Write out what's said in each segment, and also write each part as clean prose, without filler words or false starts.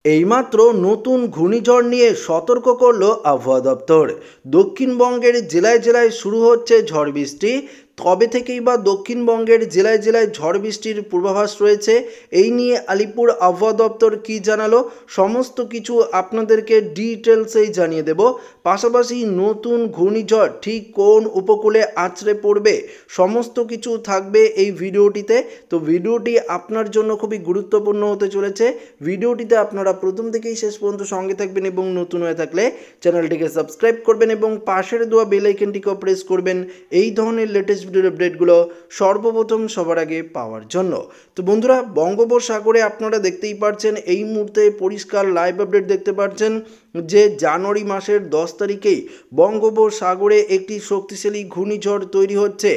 এইমাত্র নতুন ঘূর্ণিঝড় নিয়ে সতর্ক করল আবহাওয়া দপ্তর। দক্ষিণবঙ্গের জেলায় জেলায় শুরু হচ্ছে ঝড় বৃষ্টি। কবে থেকেই বা দক্ষিণবঙ্গের জেলায় জেলায় ঝড় বৃষ্টির পূর্বাভাস রয়েছে, এই নিয়ে আলিপুর আবহাওয়া দপ্তর কী জানালো সমস্ত কিছু আপনাদেরকে ডিটেলসেই জানিয়ে দেব। পাশাপাশি নতুন ঘূর্ণিঝড় ঠিক কোন উপকূলে আছড়ে পড়বে সমস্ত কিছু থাকবে এই ভিডিওটিতে। তো ভিডিওটি আপনার জন্য খুবই গুরুত্বপূর্ণ হতে চলেছে। ভিডিওটিতে আপনারা প্রথম থেকেই শেষ পর্যন্ত সঙ্গে থাকবেন এবং নতুন হয়ে থাকলে চ্যানেলটিকে সাবস্ক্রাইব করবেন এবং পাশের দেওয়া বেল আইকনটিকেও প্রেস করবেন এই ধরনের লেটেস্ট ভিডিওর আপডেটগুলো সর্বপ্রথম সবার আগে পাওয়ার জন্য। তো বন্ধুরা, বঙ্গোপসাগরে আপনারা দেখতেই পাচ্ছেন এই মুহূর্তে পরিষ্কার লাইভ আপডেট দেখতে পাচ্ছেন যে জানুয়ারি মাসের 10 তারিখেই বঙ্গোপসাগরে একটি শক্তিশালী ঘূর্ণিঝড় তৈরি হচ্ছে।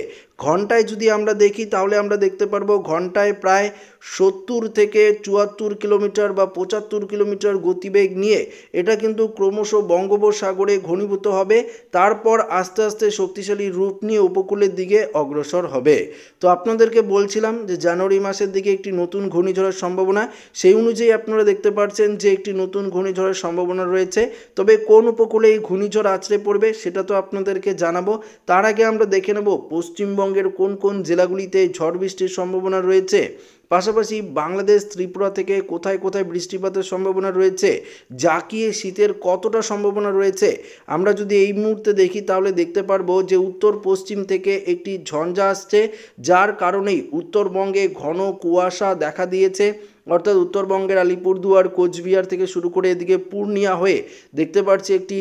ঘন্টায় যদি আমরা দেখি তাহলে আমরা দেখতে পারবো ঘন্টায় প্রায় 70 থেকে 74 কিলোমিটার বা 75 কিলোমিটার গতিবেগ নিয়ে এটা কিন্তু ক্রমশ বঙ্গোপসাগরে ঘনীভূত হবে, তারপর আস্তে আস্তে শক্তিশালী রূপ নিয়ে উপকূলের দিকে অগ্রসর হবে। তো আপনাদেরকে বলছিলাম যে জানুয়ারি মাসের দিকে একটি নতুন ঘূর্ণিঝড়ের সম্ভাবনা, সেই অনুযায়ী আপনারা দেখতে পাচ্ছেন যে একটি নতুন ঘূর্ণিঝড়ের সম্ভাবনা রয়েছে। তবে কোন উপকূলে এই ঘূর্ণিঝড় আছড়ে পড়বে সেটা তো আপনাদেরকে জানাবো। তার আগে আমরা দেখে নেব পশ্চিমবঙ্গের কোন কোন জেলাগুলিতে ঝড় বৃষ্টির সম্ভাবনা রয়েছে, পাশাপাশি বাংলাদেশ ত্রিপুরা থেকে কোথায় কোথায় বৃষ্টিপাতের সম্ভাবনা রয়েছে, জাকিয়ে শীতের কতটা সম্ভাবনা রয়েছে। আমরা যদি এই মুহূর্তে দেখি তাহলে দেখতে পারবো যে উত্তর পশ্চিম থেকে একটি ঝঞ্ঝা আসছে, যার কারণেই উত্তরবঙ্গে ঘন কুয়াশা দেখা দিয়েছে। অর্থাৎ উত্তরবঙ্গের আলিপুরদুয়ার, কোচবিহার থেকে শুরু করে এদিকে পূর্ণিয়া হয়ে দেখতে পাচ্ছি একটি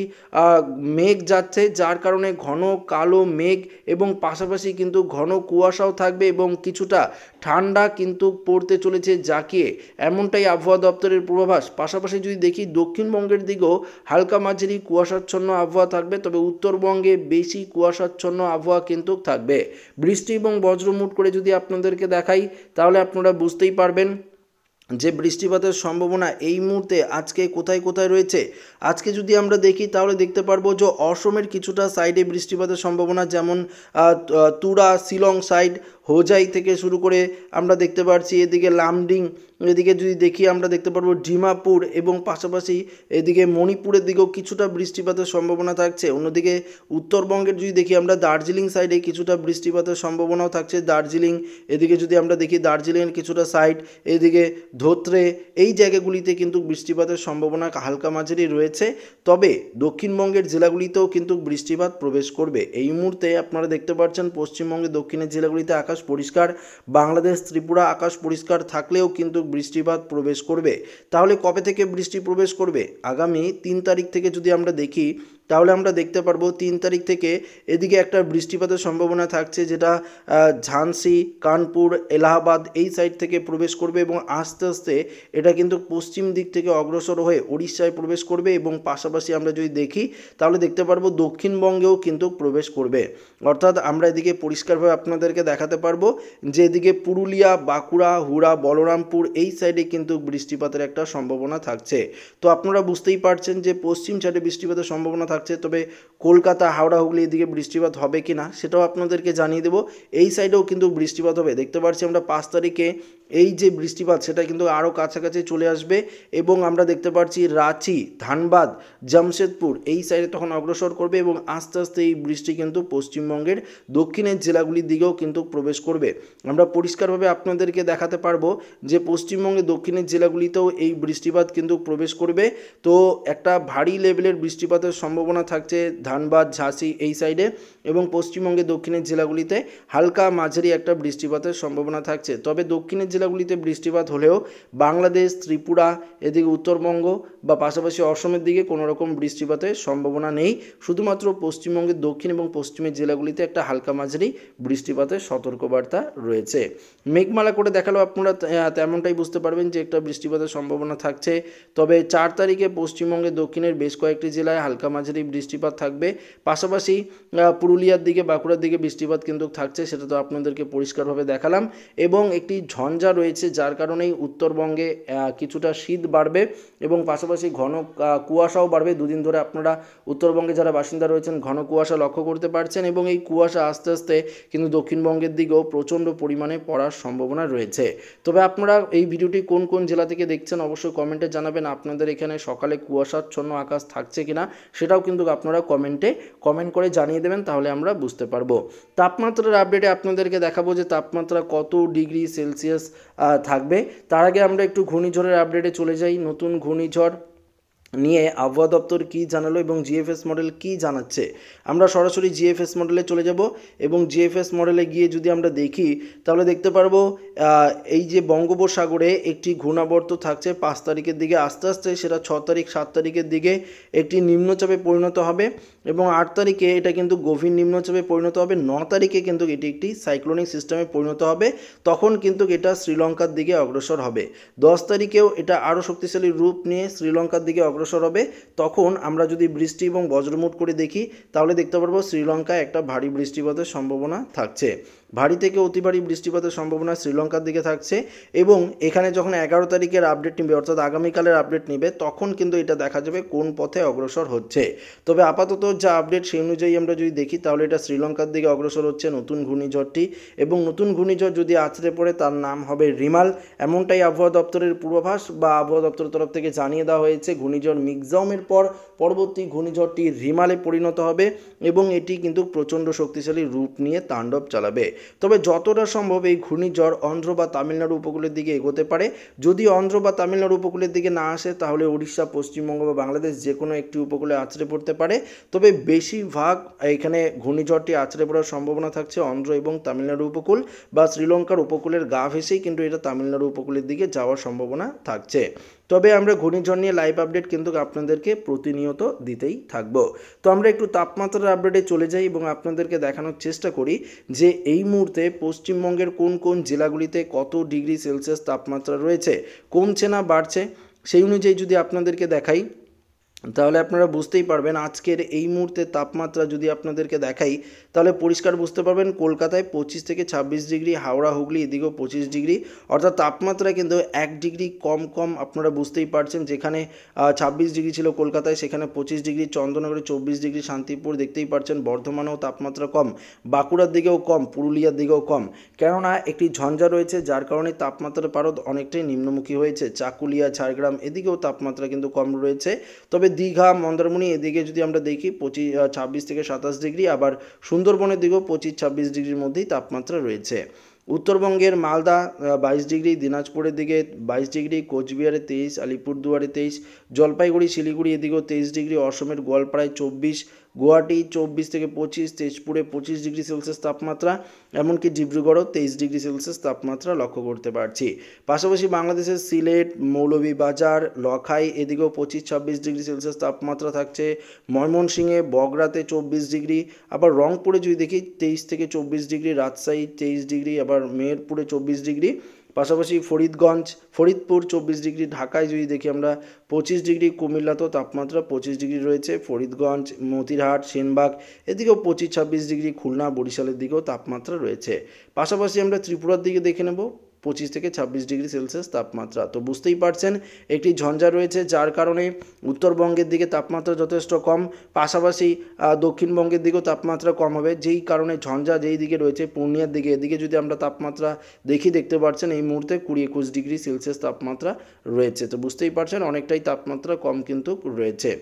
মেঘ যাচ্ছে, যার কারণে ঘন কালো মেঘ এবং পাশাপাশি কিন্তু ঘন কুয়াশাও থাকবে এবং কিছুটা ঠান্ডা কিন্তু পড়তে চলেছে জাকিয়ে, এমনটাই আবহাওয়া দপ্তরের পূর্বাভাস। পাশাপাশি যদি দেখি দক্ষিণবঙ্গের দিকেও হালকা মাঝারি কুয়াশাচ্ছন্ন আবহাওয়া থাকবে, তবে উত্তরবঙ্গে বেশি কুয়াশাচ্ছন্ন আবহাওয়া কিন্তু থাকবে। বৃষ্টি এবং বজ্রমুট করে যদি আপনাদেরকে দেখাই তাহলে আপনারা বুঝতেই পারবেন যে বৃষ্টিপাতের সম্ভাবনা এই মুহূর্তে আজকে কোথায় কোথায় রয়েছে। আজকে যদি আমরা দেখি তাহলে দেখতে পারবো যে অসমের কিছুটা সাইডে বৃষ্টিপাতের সম্ভাবনা, যেমন তুরা, শিলং সাইড, হোজাই থেকে শুরু করে আমরা দেখতে পাচ্ছি এদিকে লামডিং, এদিকে যদি দেখি আমরা দেখতে পারবো ডিমাপুর এবং পাশাপাশি এদিকে মণিপুরের দিকেও কিছুটা বৃষ্টিপাতের সম্ভাবনা থাকছে। অন্যদিকে উত্তরবঙ্গের যদি দেখি আমরা দার্জিলিং সাইডে কিছুটা বৃষ্টিপাতের সম্ভাবনাও থাকছে। দার্জিলিং, এদিকে যদি আমরা দেখি দার্জিলিংয়ের কিছুটা সাইড, এদিকে ধোত্রে, এই জায়গাগুলিতে কিন্তু বৃষ্টিপাতের সম্ভাবনা হালকা মাঝারি রয়েছে। তবে দক্ষিণবঙ্গের জেলাগুলিতেও কিন্তু বৃষ্টিপাত প্রবেশ করবে। এই মুহূর্তে আপনারা দেখতে পাচ্ছেন পশ্চিমবঙ্গের দক্ষিণের জেলাগুলিতে আকাশ পরিষ্কার, বাংলাদেশ ত্রিপুরা আকাশ পরিষ্কার থাকলেও কিন্তু বৃষ্টিপাত প্রবেশ করবে। তাহলে কবে থেকে বৃষ্টি প্রবেশ করবে? আগামী 3 তারিখ থেকে যদি আমরা দেখি তাহলে আমরা দেখতে পারবো 3 তারিখ থেকে এদিকে একটা বৃষ্টিপাতের সম্ভাবনা থাকছে, যেটা ঝাঁসি, কানপুর, এলাহাবাদ এই সাইড থেকে প্রবেশ করবে এবং আস্তে আস্তে এটা কিন্তু পশ্চিম দিক থেকে অগ্রসর হয়ে উড়িষ্যায় প্রবেশ করবে এবং পাশাপাশি আমরা যদি দেখি তাহলে দেখতে পারবো দক্ষিণবঙ্গেও কিন্তু প্রবেশ করবে। অর্থাৎ আমরা এদিকে পরিষ্কারভাবে আপনাদেরকে দেখাতে পারবো যে এদিকে পুরুলিয়া, বাঁকুড়া, হুড়া, বলরামপুর এই সাইডে কিন্তু বৃষ্টিপাতের একটা সম্ভাবনা থাকছে। তো আপনারা বুঝতেই পারছেন যে পশ্চিম সাইডে বৃষ্টিপাতের সম্ভাবনা থাকছে। তবে কলকাতা, হাওড়া, হুগলি এদিকে বৃষ্টিপাত হবে কি না সেটাও আপনাদেরকে জানিয়ে দেবো। এই সাইডেও কিন্তু বৃষ্টিপাত হবে। দেখতে পাচ্ছি আমরা 5 তারিখে এই যে বৃষ্টিপাত সেটা কিন্তু আরও কাছাকাছি চলে আসবে এবং আমরা দেখতে পাচ্ছি রাঁচি, ধানবাদ, জামশেদপুর এই সাইডে তখন অগ্রসর করবে এবং আস্তে আস্তে এই বৃষ্টি কিন্তু পশ্চিমবঙ্গের দক্ষিণের জেলাগুলির দিকেও কিন্তু প্রবেশ করবে। আমরা পরিষ্কারভাবে আপনাদেরকে দেখাতে পারবো যে পশ্চিমবঙ্গের দক্ষিণের জেলাগুলিতেও এই বৃষ্টিপাত কিন্তু প্রবেশ করবে। তো একটা ভারী লেভেলের বৃষ্টিপাতের সম্ভাবনা থাকছে ধানবাদ, ঝাঁসি এই সাইডে এবং পশ্চিমবঙ্গের দক্ষিণের জেলাগুলিতে হালকা মাঝারি একটা বৃষ্টিপাতের সম্ভাবনা থাকছে। তবে দক্ষিণের জেলাগুলিতে বৃষ্টিপাত হলেও বাংলাদেশ, ত্রিপুরা, এদিকে উত্তরবঙ্গ বা পাশাপাশি অসমের দিকে কোনো রকম বৃষ্টিপাতের সম্ভাবনা নেই। শুধুমাত্র পশ্চিমবঙ্গের দক্ষিণ এবং পশ্চিমের জেলাগুলিতে একটা হালকা মাঝারি বৃষ্টিপাতের সতর্কবার্তা রয়েছে। মেঘমালা করে দেখালেও আপনারা তেমনটাই বুঝতে পারবেন যে একটা বৃষ্টিপাতের সম্ভাবনা থাকছে। তবে 4 তারিখে পশ্চিমবঙ্গের দক্ষিণের বেশ কয়েকটি জেলায় হালকা মাঝারি বৃষ্টিপাত থাকবে। পাশাপাশি পুরুলিয়ার দিকে, বাঁকুড়ার দিকে বৃষ্টিপাত কিন্তু থাকছে, সেটা তো আপনাদেরকে পরিষ্কারভাবে দেখালাম। এবং একটি ঝঞ্ঝা ঝঞ্ঝা রয়েছে, যার কারণেই উত্তরবঙ্গে কিছুটা শীত বাড়বে এবং পাশাপাশি ঘন কুয়াশাও বাড়বে। দুদিন ধরে আপনারা উত্তরবঙ্গে যারা বাসিন্দা রয়েছেন ঘন কুয়াশা লক্ষ্য করতে পারছেন এবং এই কুয়াশা আস্তে আস্তে কিন্তু দক্ষিণবঙ্গের দিকেও প্রচণ্ড পরিমাণে পড়ার সম্ভাবনা রয়েছে। তবে আপনারা এই ভিডিওটি কোন কোন জেলা থেকে দেখছেন অবশ্যই কমেন্টে জানাবেন। আপনাদের এখানে সকালে কুয়াশাচ্ছন্ন আকাশ থাকছে কিনা সেটাও কিন্তু আপনারা কমেন্ট করে জানিয়ে দেবেন, তাহলে আমরা বুঝতে পারবো। তাপমাত্রার আপডেটে আপনাদেরকে দেখাবো যে তাপমাত্রা কত ডিগ্রি সেলসিয়াস থাকবে। তার আগে আমরা একটু ঘূর্ণিঝড়ের আপডেটে চলে যাই। নতুন ঘূর্ণিঝড় নিয়ে আবহাওয়া দপ্তর কী জানালো এবং জিএফএস মডেল কী জানাচ্ছে, আমরা সরাসরি জিএফএস মডেলে চলে যাব এবং জিএফএস মডেলে গিয়ে যদি আমরা দেখি তাহলে দেখতে পারবো এই যে বঙ্গোপসাগরে একটি ঘূর্ণাবর্ত থাকছে 5 তারিখের দিকে, আস্তে আস্তে সেটা 6 তারিখ 7 তারিখের দিকে একটি নিম্নচাপে পরিণত হবে এবং 8 তারিখে এটা কিন্তু গভীর নিম্নচাপে পরিণত হবে। 9 তারিখে কিন্তু এটি একটি সাইক্লোনিক সিস্টেমে পরিণত হবে, তখন কিন্তু এটা শ্রীলঙ্কার দিকে অগ্রসর হবে। 10 তারিখেও এটা আরও শক্তিশালী রূপ নিয়ে শ্রীলঙ্কার দিকে অগ্রসর হবে। তখন আমরা যদি বৃষ্টি এবং বজ্রমুট করে দেখি তাহলে দেখতে পারবো শ্রীলঙ্কায় একটা ভারী বৃষ্টিপাতের সম্ভাবনা থাকছে। ভারী থেকে অতি ভারী বৃষ্টিপাতের সম্ভাবনা শ্রীলঙ্কার দিকে থাকছে এবং এখানে যখন 11 তারিখের আপডেট নেবে অর্থাৎ আগামীকালের আপডেট নেবে তখন কিন্তু এটা দেখা যাবে কোন পথে অগ্রসর হচ্ছে। তবে আপাতত যা আপডেট সেই অনুযায়ী আমরা যদি দেখি তাহলে এটা শ্রীলঙ্কার দিকে অগ্রসর হচ্ছে নতুন ঘূর্ণিঝড়টি এবং নতুন ঘূর্ণিঝড় যদি আছড়ে পড়ে তার নাম হবে রিমাল, এমনটাই আবহাওয়া দপ্তরের পূর্বাভাস বা আবহাওয়া দপ্তরের তরফ থেকে জানিয়ে দেওয়া হয়েছে। ঘূর্ণিঝড় মিগজাউমের পর পরবর্তী ঘূর্ণিঝড়টি রিমালে পরিণত হবে এবং এটি কিন্তু প্রচণ্ড শক্তিশালী রূপ নিয়ে তাণ্ডব চালাবে। তবে যতটা সম্ভব এই ঘূর্ণিঝড় অন্ধ্র বা তামিলনাড়ু উপকূলের দিকে এগোতে পারে। যদি অন্ধ্র বা তামিলনাড়ু উপকূলের দিকে না আসে তাহলে উড়িষ্যা, পশ্চিমবঙ্গ বা বাংলাদেশ যে কোনো একটি উপকূলে আছড়ে পড়তে পারে। তবে বেশিরভাগ এখানে ঘূর্ণিঝড়টি আছড়ে পড়ার সম্ভাবনা থাকছে অন্ধ্র এবং তামিলনাড়ু উপকূল বা শ্রীলঙ্কার উপকূলের গা ভেসেই কিন্তু এটা তামিলনাড়ু উপকূলের দিকে যাওয়ার সম্ভাবনা থাকছে। তবে আমরা ঘূর্ণিঝড় নিয়ে লাইভ আপডেট কিন্তু আপনাদেরকে প্রতিনিয়ত দিতেই থাকবো। তো আমরা একটু তাপমাত্রার আপডেটে চলে যাই এবং আপনাদেরকে দেখানোর চেষ্টা করি যে এই মুহূর্তে পশ্চিমবঙ্গের কোন কোন জেলাগুলিতে কত ডিগ্রি সেলসিয়াস তাপমাত্রা রয়েছে, কমছে না বাড়ছে, সেই অনুযায়ী যদি আপনাদেরকে দেখাই তাহলে আপনারা বুঝতেই পারবেন। আজকের এই মুহূর্তে তাপমাত্রা যদি আপনাদেরকে দেখাই তাহলে পরিষ্কার বুঝতে পারবেন কলকাতায় 25 থেকে 26 ডিগ্রি, হাওড়া হুগলি এদিকেও 25 ডিগ্রি, অর্থাৎ তাপমাত্রা কিন্তু 1 ডিগ্রি কম আপনারা বুঝতেই পারছেন। যেখানে 26 ডিগ্রি ছিল কলকাতায় সেখানে 25 ডিগ্রি, চন্দননগরে 24 ডিগ্রি, শান্তিপুর দেখতেই পারছেন, বর্ধমানেও তাপমাত্রা কম, বাঁকুড়ার দিকেও কম, পুরুলিয়ার দিকেও কম, কেননা একটি ঝঞ্ঝা রয়েছে যার কারণে তাপমাত্রার পারদ অনেকটাই নিম্নমুখী হয়েছে। চাকুলিয়া, ঝাড়গ্রাম এদিকেও তাপমাত্রা কিন্তু কম রয়েছে। তবে দীঘা, মন্দারমণি এদিকে যদি আমরা দেখি 26 থেকে 27 ডিগ্রি, আবার সুন্দরবনের দিকেও 25-26 ডিগ্রির মধ্যেই তাপমাত্রা রয়েছে। উত্তরবঙ্গের মালদা 22 ডিগ্রি, দিনাজপুরের দিকে 22 ডিগ্রি, কোচবিহারে 23, আলিপুরদুয়ারে 23, জলপাইগুড়ি, শিলিগুড়ি এদিকেও 23 ডিগ্রি, অসমের গোয়ালপাড়ায় 24, গুয়াহাটি 24 থেকে 25, তেজপুরে 25 ডিগ্রি সেলসিয়াস তাপমাত্রা, এমনকি ডিব্রুগড়ও 23 ডিগ্রি সেলসিয়াস তাপমাত্রা লক্ষ্য করতে পারছি। পাশাপাশি বাংলাদেশের সিলেট, মৌলভীবাজার, লখাই এদিকেও 25-26 ডিগ্রি সেলসিয়াস তাপমাত্রা থাকছে। ময়মনসিংহে, বগরাতে 24 ডিগ্রি, আবার রংপুরে যদি দেখি 23 থেকে 24 ডিগ্রি, রাজশাহী 23 ডিগ্রি, আবার মেহেরপুরে 24 ডিগ্রি, পাশাপাশি ফরিদপুর 24 ডিগ্রি, ঢাকায় যদি দেখি আমরা 25 ডিগ্রি, কুমিল্লাতেও তাপমাত্রা 25 ডিগ্রি রয়েছে, ফরিদগঞ্জ, মতিরহাট, সেনবাগ এদিকেও 25-26 ডিগ্রি, খুলনা, বরিশালের দিকেও তাপমাত্রা রয়েছে। পাশাপাশি আমরা ত্রিপুরার দিকে দেখে নেব 25 থেকে 26 ডিগ্রি সেলসিয়াস তাপমাত্রা। তো বুঝতেই পারছেন একটি ঝঞ্ঝা রয়েছে যার কারণে উত্তরবঙ্গের দিকে তাপমাত্রা যথেষ্ট কম, পাশাপাশি দক্ষিণবঙ্গের দিকেও তাপমাত্রা কম হবে। যেই কারণে ঝঞ্ঝা যেই দিকে রয়েছে পূর্ণিয়ার দিকে, এদিকে যদি আমরা তাপমাত্রা দেখতে পারছেন এই মুহূর্তে 20-21 ডিগ্রি সেলসিয়াস তাপমাত্রা রয়েছে। তো বুঝতেই পারছেন অনেকটাই তাপমাত্রা কম কিন্তু রয়েছে।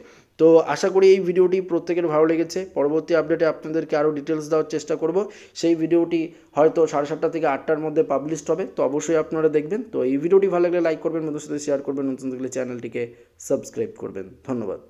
তো আশা করি এই ভিডিওটি প্রত্যেকের ভালো লেগেছে। পরবর্তী আপডেটে আপনাদেরকে আরও ডিটেলস দেওয়ার চেষ্টা করব। সেই ভিডিওটি হয়তো 7:30 থেকে 8টার মধ্যে পাবলিশড হবে, তো অবশ্যই আপনারা দেখবেন। তো এই ভিডিওটি ভালো লাগলে লাইক করবেন, বন্ধুদের সাথে শেয়ার করবেন, নতুন থাকলে চ্যানেলটিকে সাবস্ক্রাইব করবেন। ধন্যবাদ।